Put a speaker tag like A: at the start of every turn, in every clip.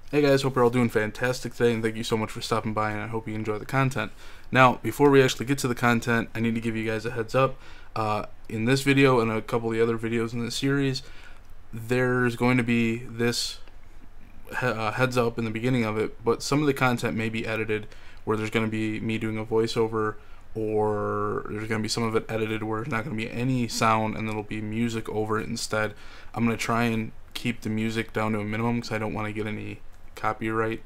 A: Hey guys, hope you're all doing fantastic today, and thank you so much for stopping by, and I hope you enjoy the content. Now, before we actually get to the content, I need to give you guys a heads up. In this video and a couple of the other videos in this series, there's going to be this heads up in the beginning of it, but some of the content may be edited, where there's going to be me doing a voiceover, or there's going to be some of it edited where there's not going to be any sound and there'll be music over it instead. I'm going to try and keep the music down to a minimum because I don't want to get any copyright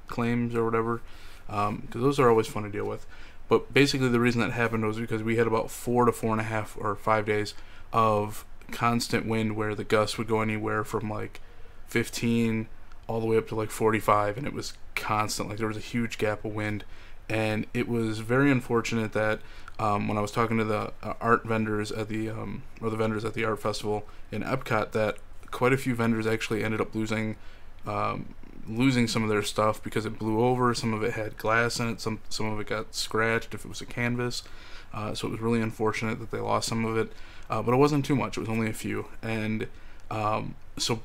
A: claims or whatever, because those are always fun to deal with. But basically the reason that happened was because we had about 4 to 4.5 or 5 days of constant wind where the gusts would go anywhere from like 15 all the way up to like 45, and it was constant. Like there was a huge gap of wind, and it was very unfortunate that when I was talking to the art vendors at the or the vendors at the art festival in Epcot, that quite a few vendors actually ended up losing some of their stuff because it blew over. Some of it had glass in it, some of it got scratched if it was a canvas, so it was really unfortunate that they lost some of it, but it wasn't too much, it was only a few. And so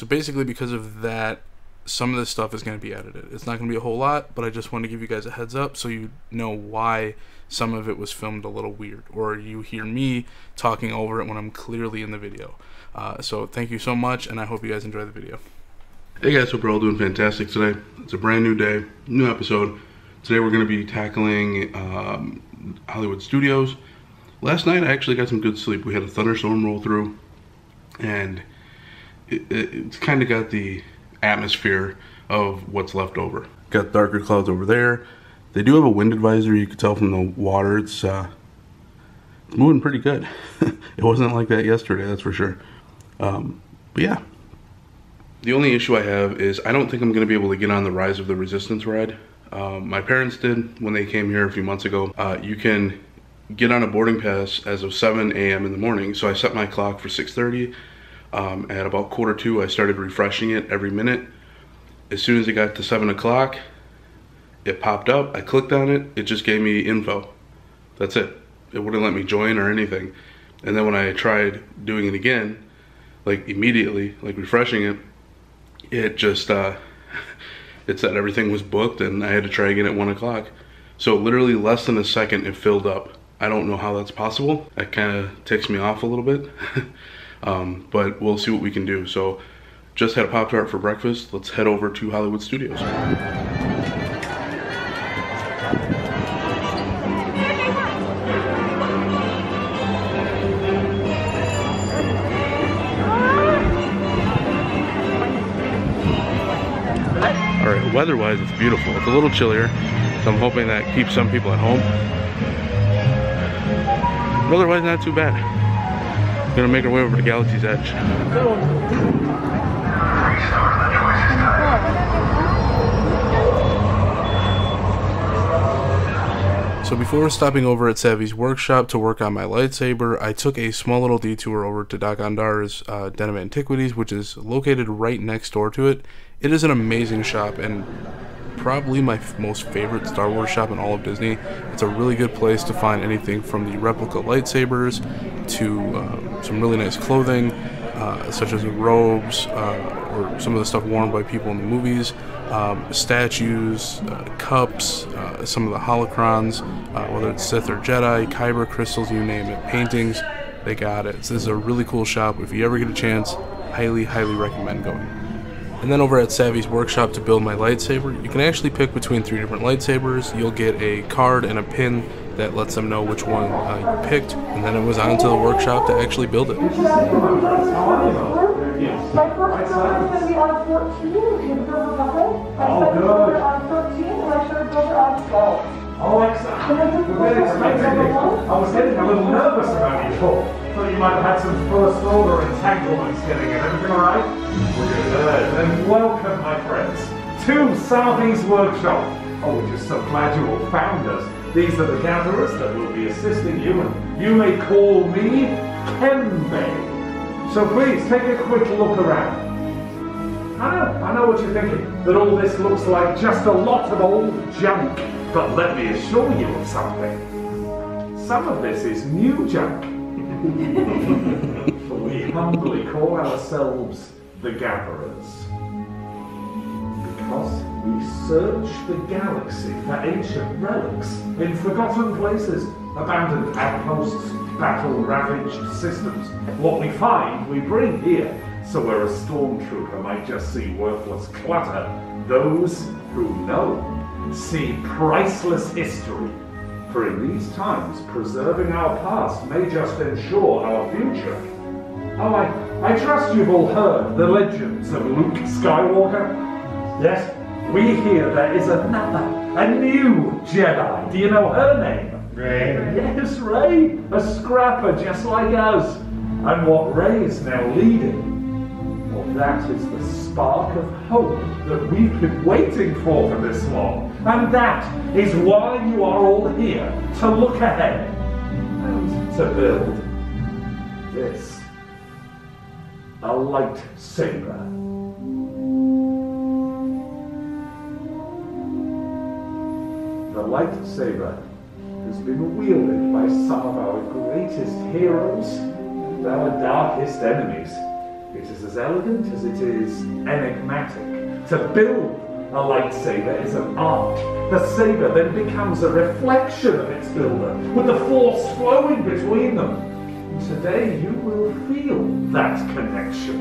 A: basically because of that, some of this stuff is going to be edited. It's not going to be a whole lot, but I just want to give you guys a heads up so you know why some of it was filmed a little weird, or you hear me talking over it when I'm clearly in the video. So thank you so much, and I hope you guys enjoy the video. Hey guys, hope you're all doing fantastic today. It's a brand new day, new episode. Today we're going to be tackling Hollywood Studios. Last night I actually got some good sleep. We had a thunderstorm roll through, and it's kind of got the atmosphere of what's left over. Got darker clouds over there. They do have a wind advisory. You can tell from the water it's moving pretty good. It wasn't like that yesterday, that's for sure. But yeah. The only issue I have is I don't think I'm going to be able to get on the Rise of the Resistance ride. My parents did when they came here a few months ago. You can get on a boarding pass as of 7 a.m. in the morning, so I set my clock for 6:30. At about 1:45, I started refreshing it every minute. As soon as it got to 7 o'clock, it popped up. I clicked on it. It just gave me info. That's it. It wouldn't let me join or anything. And then when I tried doing it again, like immediately, like refreshing it, it just, it said everything was booked and I had to try again at 1 o'clock. So literally less than a second it filled up. I don't know how that's possible. That kind of ticks me off a little bit. But we'll see what we can do. So just had a Pop-Tart for breakfast. Let's head over to Hollywood Studios. Alright, weather-wise it's beautiful. It's a little chillier, so I'm hoping that keeps some people at home. But otherwise not too bad. Gonna make our way over to Galaxy's Edge. So before stopping over at Savvy's workshop to work on my lightsaber, I took a small little detour over to Dok-Ondar's Den of Antiquities, which is located right next door to it. It is an amazing shop and probably my most favorite Star Wars shop in all of Disney. It's a really good place to find anything from the replica lightsabers to some really nice clothing, such as robes or some of the stuff worn by people in the movies, statues, cups, some of the holocrons, whether it's Sith or Jedi, Kyber crystals, you name it, paintings, they got it. So this is a really cool shop. If you ever get a chance, highly recommend going. And then over at Savvy's workshop to build my lightsaber, you can actually pick between 3 different lightsabers. You'll get a card and a pin that lets them know which one you picked, and then it was on to the workshop to actually build it.
B: My first builder is going to be on 14. You can build with the whole. I started builder on 13, and I started builder on 12.
C: Oh, excellent. We're very excited. I was getting a little nervous about you, Paul. Thought you might have had some first order entanglements getting in. Everything all right? We're good. Then welcome, my friends, to Savvy's workshop. Oh, we're just so glad you all found us. These are the gatherers that will be assisting you, and you may call me Kembe. So please, take a quick look around. I know what you're thinking, that all this looks like just a lot of old junk. But let me assure you of something. Some of this is new junk. We humbly call ourselves the Gatherers. search the galaxy for ancient relics in forgotten places, abandoned outposts, battle-ravaged systems. What we find, we bring here. So where a stormtrooper might just see worthless clutter, those who know see priceless history. For in these times, preserving our past may just ensure our future. Oh, I trust you've all heard the legends of Luke Skywalker. Yes, we hear there is a new Jedi. Do you know her name?
D: Rey.
C: Yes, Rey, a scrapper just like us. And what Rey is now leading, well, that is the spark of hope that we've been waiting for this long. And that is why you are all here, to look ahead and to build this. A lightsaber. The lightsaber has been wielded by some of our greatest heroes and our darkest enemies. It is as elegant as it is enigmatic. To build a lightsaber is an art. The saber then becomes a reflection of its builder, with the force flowing between them. And today you will feel that connection.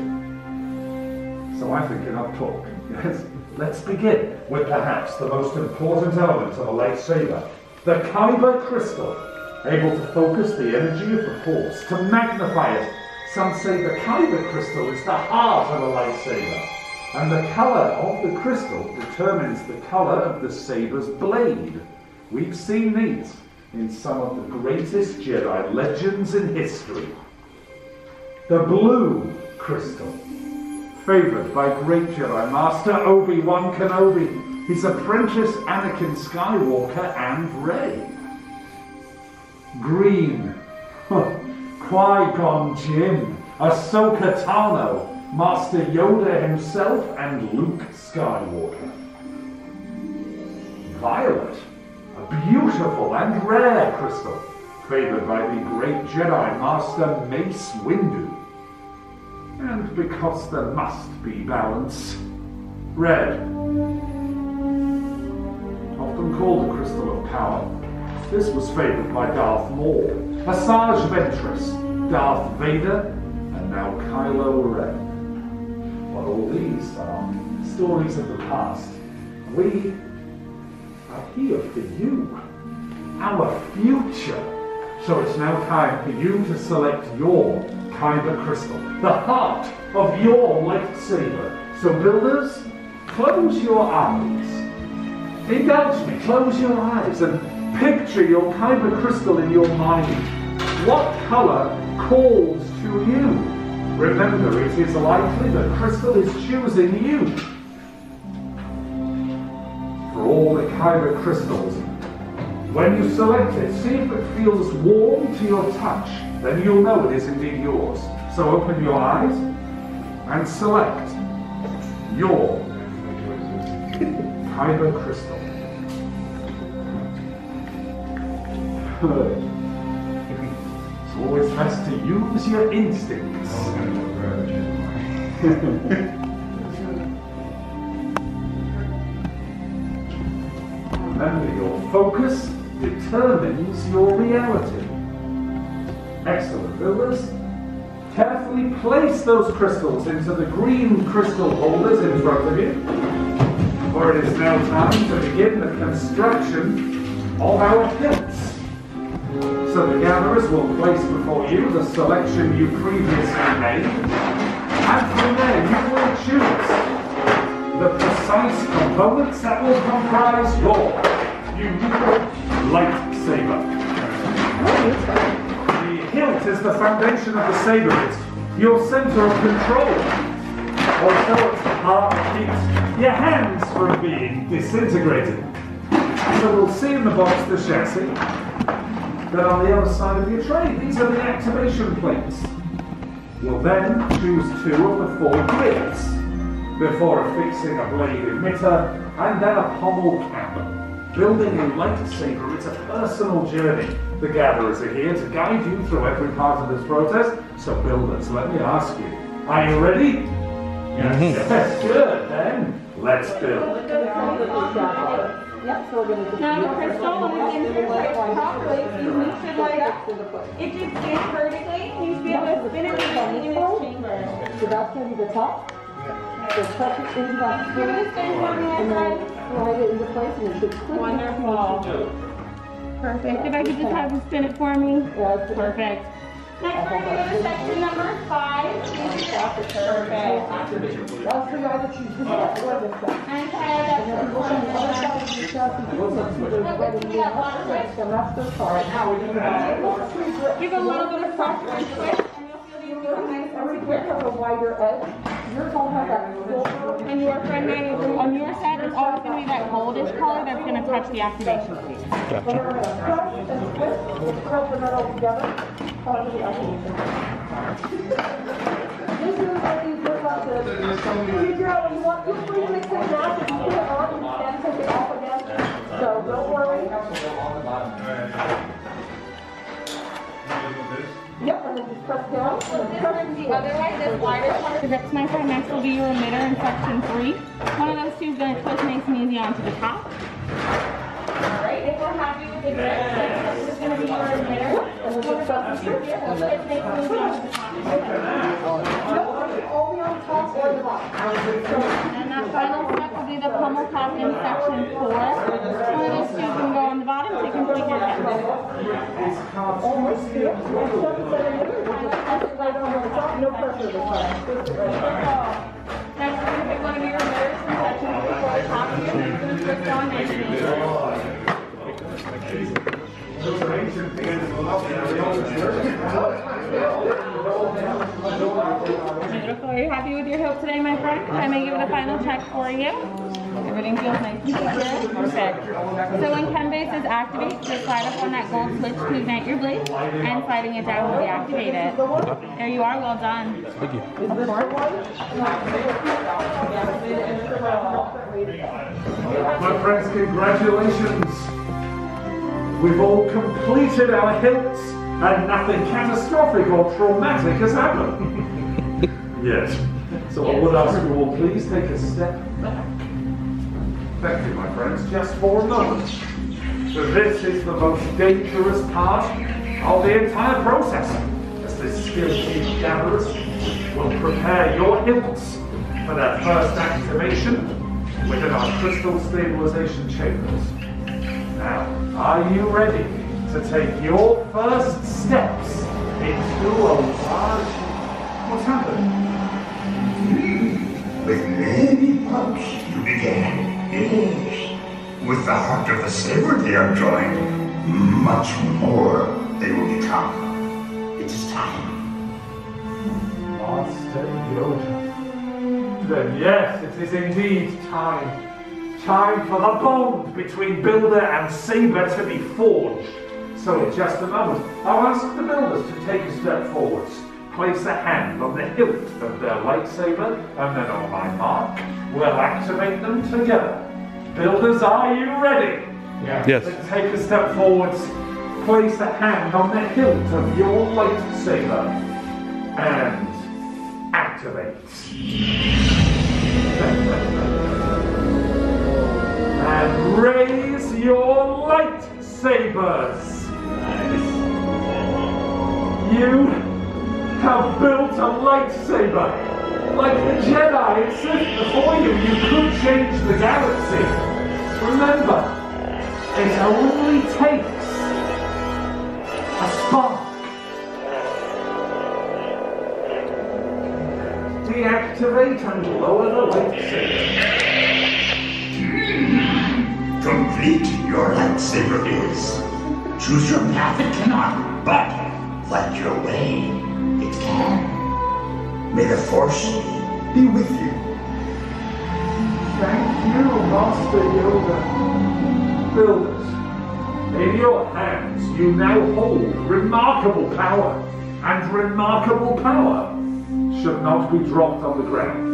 C: So I think enough talk. Yes, let's begin with perhaps the most important element of a lightsaber, the Kyber crystal, able to focus the energy of the force, to magnify it. Some say the Kyber crystal is the heart of a lightsaber, and the color of the crystal determines the color of the saber's blade. We've seen these in some of the greatest Jedi legends in history. The blue crystal, favored by great Jedi Master Obi-Wan Kenobi, his apprentice Anakin Skywalker and Rey. Green, Qui-Gon Jinn, Ahsoka Tano, Master Yoda himself, and Luke Skywalker. Violet, a beautiful and rare crystal, favored by the great Jedi Master Mace Windu. And because there must be balance, red, often called a crystal of power. This was favored by Darth Maul, Asajj Ventress, Darth Vader, and now Kylo Ren. But all these are stories of the past. We are here for you, our future. So it's now time for you to select your Kyber crystal, the heart of your lightsaber. So builders, close your eyes. Indulge me, close your eyes and picture your Kyber crystal in your mind. What color calls to you? Remember, it is likely the crystal is choosing you. For all the Kyber crystals, when you select it, see if it feels warm to your touch. Then you'll know it is indeed yours. So open your eyes and select your Kyber crystal. It's always best to use your instincts. Remember, your focus determines your reality. Excellent, builders. Carefully place those crystals into the green crystal holders in front of you, for it is now time to begin the construction of our hilts. So the gatherers will place before you the selection you previously made, and from there you will choose the precise components that will comprise your unique lightsaber. The hilt is the foundation of the saber. It's your center of control. Also, it's the part that keeps your hands from being disintegrated. So we'll see in the box the chassis. Then on the other side of your tray, these are the activation plates. You'll then choose 2 of the 4 grips before affixing a blade emitter and then a pommel cap. Building a lightsaber is a personal journey. The gatherers are here to guide you through every part of this process. So builders, let me ask you, are you ready? Yes, good. Then Let's build.
B: Yep, so we're going to
D: Now the crystal, when it's inserted properly, you should light up. It just spins vertically. You should be able to spin it within the chamber.
B: So that's going to be the top. So press it into that
D: Give it a spin for me,
B: and
D: my
B: then
D: friend.
B: slide it into place and it should click.
D: Wonderful. Perfect. If I could just have you spin it for me.
B: Yeah,
D: Perfect. Next, we're going to go to section number 5. Perfect.
B: that's the guy that she's doing that weather stuff.
D: And head up to the
B: On the other side of the chassis, you can see there's weather being and that's their car.
D: Give a little bit of pressure into it, and you'll feel the aluminum nice and
B: Every
D: secure.
B: brick has a wider edge. Yours all has that silver.
D: And your friend on your side, it's always going to be that goldish color that's going to touch the activation piece.
B: We're going to press and twist and curl the metal together onto the activation. This is what you put on the figure out when you want. You free mix it now, if you put it on, you can take it off again. So don't worry. Yep, and then just press down.
D: So this is the other way, this wider part. The next my friend next will be your emitter in section 3. One of those two is going to twist nice and easy onto the top. Alright, if we're happy with the grip, this is going to be your emitter.
B: And then just press the switch.
D: Twist nice and easy onto the top.
B: Only on top or the bottom.
D: And that final step will be the pummel top in section 4. One of those two can go on the bottom so you can take your head.
B: Almost here. Press it right on the top. No pressure this time. Twist it right on.
D: Next, we're going to pick one of your emitters from section 4 for the top here. It's going to twist on nicely. Beautiful. Are you happy with your hilt today, my friend? I may give it a final check for you. Everything feels nice and secure. Perfect. So when Ken-Base says activate, just slide up on that gold switch to ignite your blade, and sliding it down will deactivate it. There you are. Well done.
A: Thank you.
C: My friends, congratulations! We've all completed our hilts, and nothing catastrophic or traumatic has happened. Yes. So I would ask you all, please take a step back. Thank you, my friends, just for a moment. So this is the most dangerous part of the entire process, as this skilled team of gatherers will prepare your hilts for their first activation within our crystal stabilization chambers. Now, are you ready to take your first steps into a large... What's happened?
E: With many pups you began, yes. With the heart of the saber they are joined, much more they will become. It is time.
C: Master Yoda. Then yes, it is indeed time. Time for the bond between Builder and Saber to be forged. So in just a moment, I'll ask the builders to take a step forwards. Place a hand on the hilt of their lightsaber, and then on my mark, we'll activate them together. Builders, are you ready?
A: Yes.
C: Then take a step forwards. Place a hand on the hilt of your lightsaber, and activate. And raise your lightsabers. You have built a lightsaber. Like the Jedi and Sith before you, you could change the galaxy. Remember, it only takes a spark. Deactivate and lower the lightsaber.
E: Complete your lightsaber is. Choose your path it cannot, but like your way, it can. May the Force be with you.
C: Thank you, Master Yoda. Builders, in your hands you now hold remarkable power, and remarkable power should not be dropped on the ground.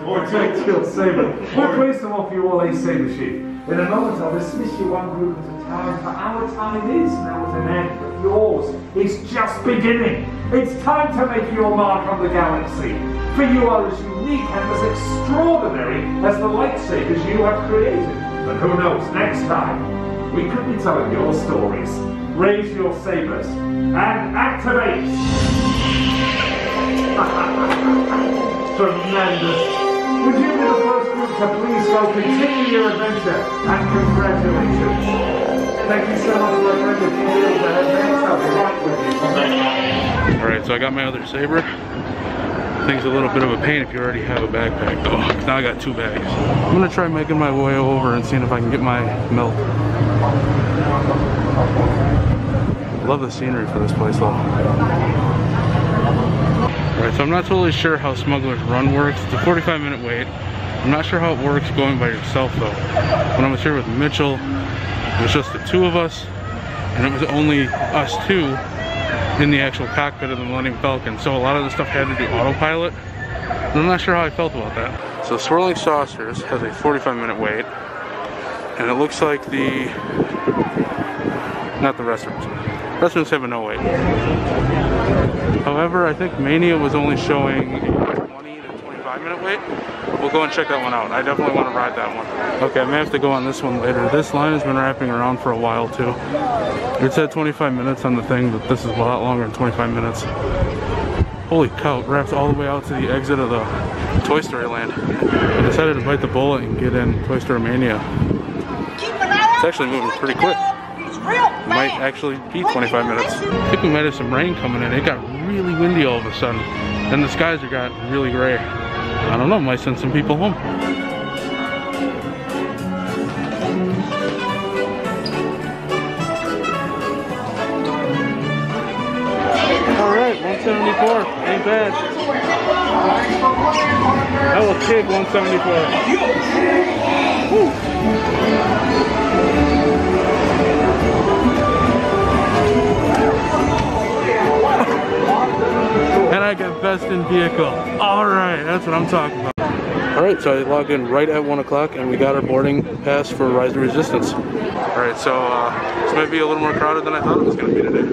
C: Or take your saber. We'll place them off you all a saber sheath. In a moment I'll dismiss you one group at a time, for our time is now at an end, but yours is just beginning. It's time to make your mark on the galaxy, for you are as unique and as extraordinary as the lightsabers you have created. But who knows, next time, we could be telling your stories. Raise your sabers and activate! Tremendous! Would you be the first group to please go continue your adventure, and congratulations! Thank you so much, my friend. If you feel better, next I'll be right with you.
A: Alright, so I got my other saber. Thing's a little bit of a pain if you already have a backpack though. Now I got 2 bags. I'm gonna try making my way over and seeing if I can get my milk. Love the scenery for this place though. Alright, so I'm not totally sure how Smuggler's Run works. It's a 45-minute wait. I'm not sure how it works going by yourself though. When I was here with Mitchell, it was just the 2 of us, and it was only us 2 in the actual cockpit of the Millennium Falcon. So a lot of the stuff had to do autopilot. And I'm not sure how I felt about that. So Swirling Saucers has a 45-minute wait, and it looks like not the restrooms. Restrooms have a no wait. However, I think Mania was only showing a 20 to 25-minute wait. We'll go and check that one out. I definitely want to ride that one. Okay, I may have to go on this one later. This line has been wrapping around for a while too. It said 25 minutes on the thing, but this is a lot longer than 25 minutes. Holy cow, it wraps all the way out to the exit of the Toy Story Land. I decided to bite the bullet and get in Toy Story Mania. It's actually moving pretty quick. It might actually be 25 minutes. I think we might have some rain coming in. It got really windy all of a sudden. Then the skies are got really gray. I don't know, might send some people home. Alright, 174. Ain't bad. That was big, 174. Woo. And I got best in vehicle. Alright, that's what I'm talking about. Alright, so I logged in right at 1 o'clock and we got our boarding pass for Rise of Resistance. Alright, so this might be a little more crowded than I thought it was going to be today.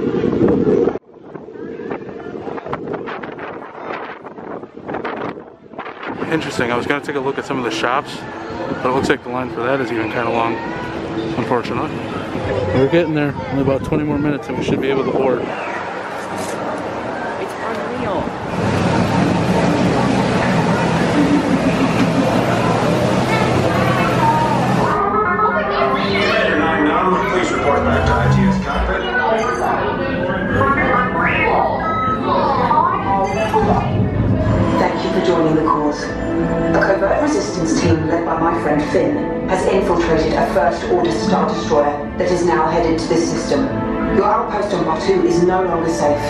A: Interesting, I was going to take a look at some of the shops, but it looks like the line for that is even kind of long, unfortunately. We're getting there, only about 20 more minutes and we should be able to board.
F: Please report back to ITS cockpit.
G: Thank you for joining the cause. A covert resistance team led by my friend Finn has infiltrated a first-order Star Destroyer that is now headed to this system. Your outpost on Batuu is no longer safe.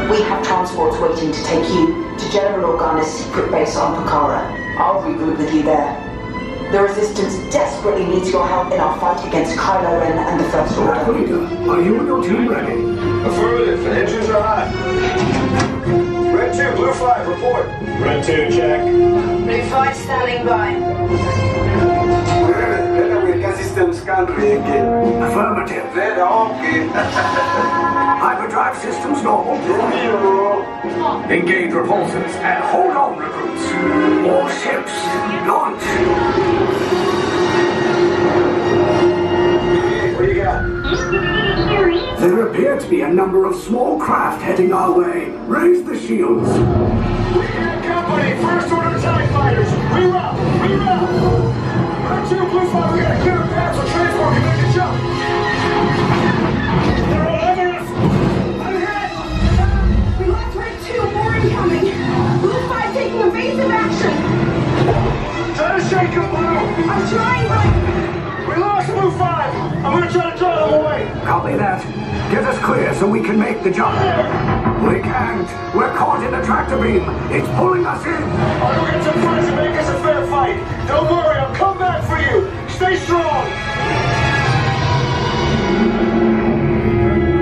G: We have transports waiting to take you to General Organa's secret base on Pakara. I'll regroup with you there. The Resistance desperately needs your help in our fight against Kylo Ren and the First Order.
E: Are you and your team ready?
F: Affirmative. The engines are hot. Red 2, Blue 5, report. Red 2, check.
G: Blue 5 standing by.
E: System scan ready. Affirmative. Red okay. Hyperdrive systems normal. Engage repulsors and hold on, recruits. All ships launch.
F: What do you got?
E: There appear to be a number of small craft heading our way. Raise the shields.
F: We got company. First order TIE fighters. Reroute. Reroute. Red 2, Blue 5, we got a clear path for transport. We make a jump. They're all over us. I'm hit.
B: We lost Red 2, more incoming. Blue 5 taking evasive action.
F: Try to shake him, Blue.
B: I'm trying, but
F: We lost Blue 5. I'm gonna try to draw them away.
E: Copy that. Get us clear so we can make the jump. We can't. We're caught in a tractor beam. It's pulling us in.
F: I'll get some friends and make us a fair fight. Don't worry, I'll come back for you. Stay strong.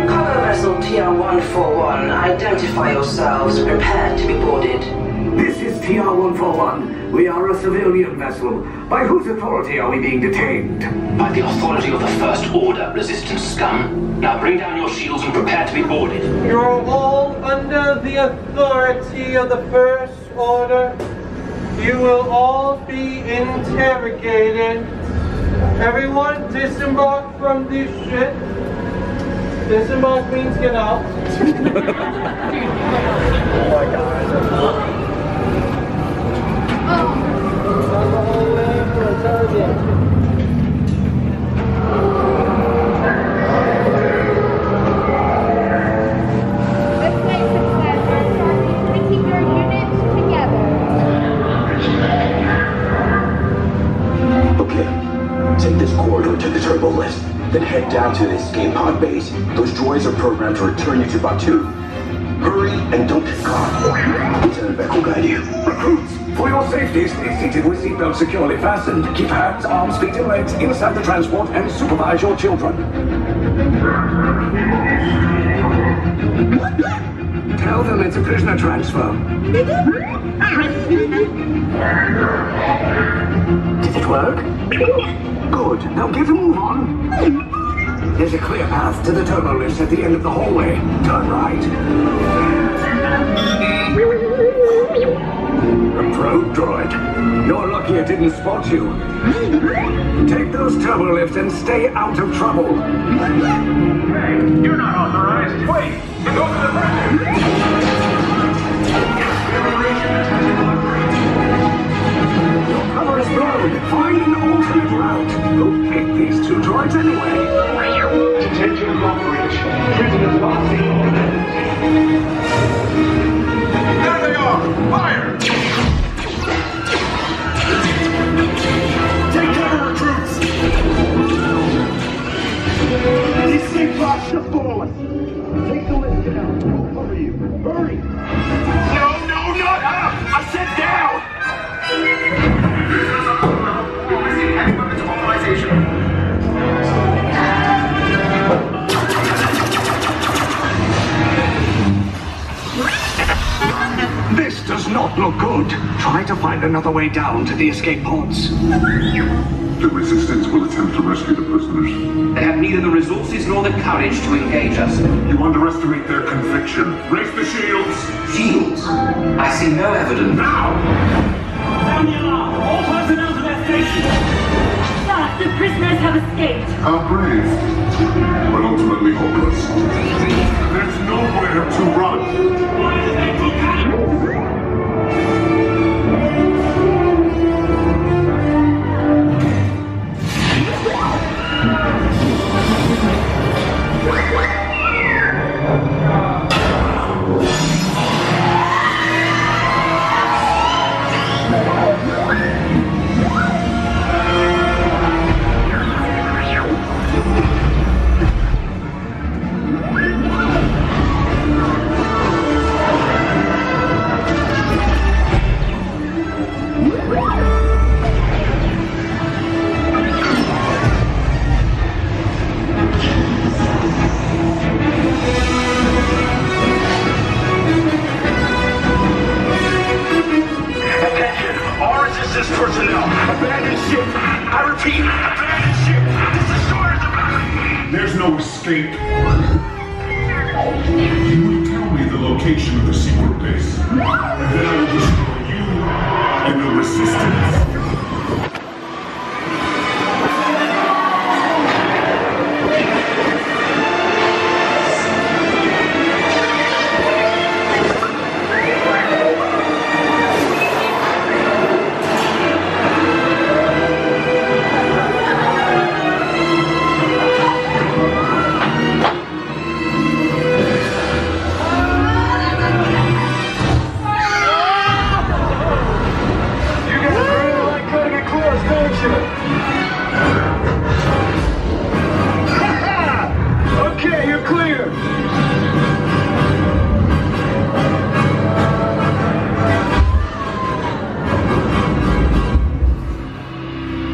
G: Cargo vessel TR-141, identify yourselves. Prepare to be boarded.
E: This is TR-141.
H: We are a civilian vessel. By whose authority are we being detained?
I: By the authority of the First Order, Resistance scum. Now bring down your shields and prepare to be boarded.
J: You're all under the authority of the First Order. You will all be interrogated. Everyone disembark from this ship. Disembark means get out. Oh my God.
E: Take this corridor to the turbo lift, then head down to the escape pod base. Those droids are programmed to return you to Batuu. Hurry and don't get caught. Lieutenant Beck will guide you.
H: Recruits, for your safety, stay seated with seatbelts securely fastened. Keep hands, arms, feet, and legs inside the transport and supervise your children. Tell them it's a prisoner transfer. Did it work? Good. Now get a move on. There's a clear path to the turbo lifts at the end of the hallway. Turn right. A probe droid. You're lucky it didn't spot you. Take those turbo lifts and stay out of trouble.
C: Hey, you're not authorized. Wait, go to the front.
H: Cover is blown. Find an alternate route. Who picked these two droids anyway?
C: Attention Long Reach. Prisoners lost. There they are! Fire! Take cover, recruits!
H: These things lost the fallen. Take the lift down. We'll cover you. Hurry!
C: No, not up! I said down! Heavy weapons authorization.
H: This does not look good. Try to find another way down to the escape pods.
K: The Resistance will attempt to rescue the prisoners.
I: They have neither the resources nor the courage to engage us.
K: You underestimate their conviction. Raise the shields!
I: Shields? I see no evidence.
C: Now!
L: Sound the alarm! All personnel to their stations! Sir, the prisoners have escaped.
K: How brave, but ultimately hopeless. There's nowhere to run.
L: Why did they keep cutting?
C: Personnel, abandon ship. I repeat, abandon ship. This destroyer is about.
K: There's no escape. You will tell me the location of the secret base, and then I will destroy you and the Resistance.
C: Okay, you're clear.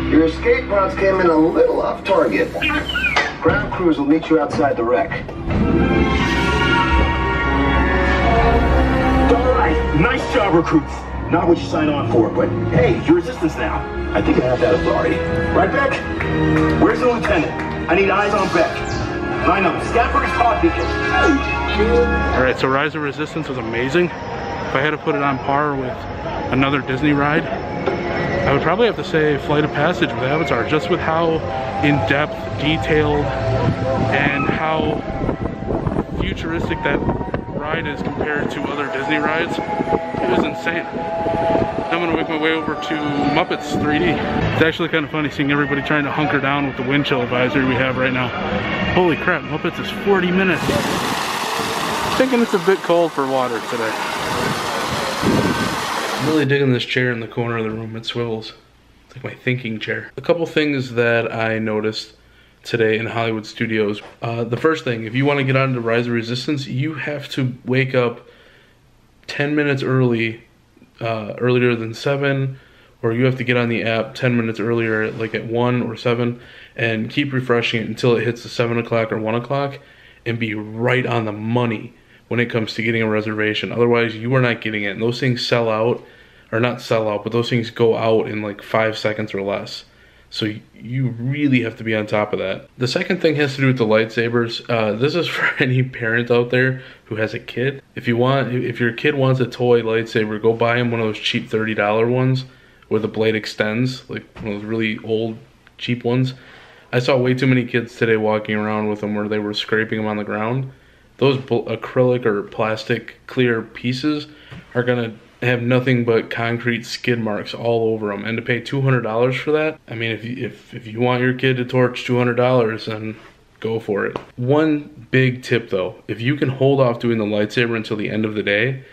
M: Your escape pods came in a little off target. Ground crews will meet you outside the wreck.
C: All right, nice job, recruits.
H: Not what you signed on for, but hey, you're resistance now. I think I have that authority. Right, Beck? Where's the lieutenant? I need eyes on Beck. Line up. Stafford's pod beacon.
A: Alright, so Rise of Resistance was amazing. If I had to put it on par with another Disney ride, I would probably have to say Flight of Passage with Avatar, just with how in-depth, detailed, and how futuristic that ride is compared to other Disney rides. It was insane. Now I'm gonna make my way over to Muppets 3D. It's actually kind of funny seeing everybody trying to hunker down with the wind chill advisory we have right now. Holy crap, Muppets is 40 minutes. Thinking it's a bit cold for water today. I'm really digging this chair in the corner of the room. It swivels. It's like my thinking chair. A couple things that I noticed today in Hollywood Studios. The first thing, if you want to get onto Rise of Resistance, you have to wake up 10 minutes early, earlier than 7, or you have to get on the app 10 minutes earlier, like at 1 or 7, and keep refreshing it until it hits the 7 o'clock or 1 o'clock, and be right on the money when it comes to getting a reservation. Otherwise, you are not getting it. And those things sell out, or not sell out, but those things go out in like 5 seconds or less. So you really have to be on top of that. The second thing has to do with the lightsabers. This is for any parent out there who has a kid. If your kid wants a toy lightsaber, go buy him one of those cheap $30 ones where the blade extends, like one of those really old, cheap ones. I saw way too many kids today walking around with them where they were scraping them on the ground. Those acrylic or plastic clear pieces are gonna have nothing but concrete skid marks all over them, and to pay $200 for that, I mean, if you want your kid to torch $200, then go for it. One big tip though, if you can hold off doing the lightsaber until the end of the day,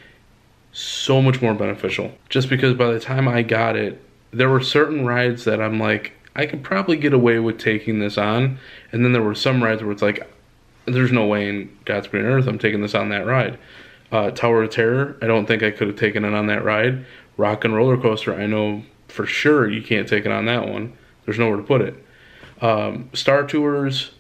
A: so much more beneficial. Just because by the time I got it, there were certain rides that I'm like, I could probably get away with taking this on, and then there were some rides where it's like, there's no way in God's green earth I'm taking this on that ride. Tower of Terror, I don't think I could have taken it on that ride. Rock and Roller Coaster, I know for sure you can't take it on that one. There's nowhere to put it. Star Tours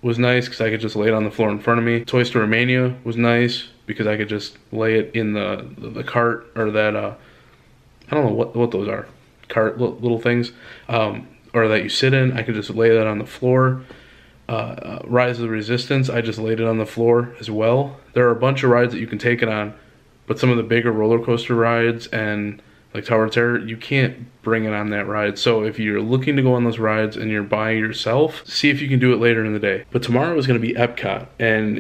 A: was nice because I could just lay it on the floor in front of me. Toy Story Mania was nice because I could just lay it in the cart, or that, I don't know what those are. Cart, little things. Or that you sit in, I could just lay that on the floor. Rise of the Resistance, I just laid it on the floor as well. There are a bunch of rides that you can take it on, but some of the bigger roller coaster rides and like Tower of Terror, you can't bring it on that ride. So if you're looking to go on those rides and you're buying yourself, see if you can do it later in the day. But tomorrow is going to be Epcot, and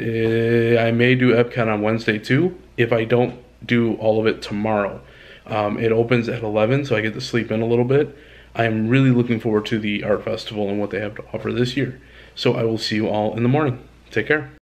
A: I may do Epcot on Wednesday too if I don't do all of it tomorrow. It opens at 11, so I get to sleep in a little bit. I am really looking forward to the art festival and what they have to offer this year. So I will see you all in the morning. Take care.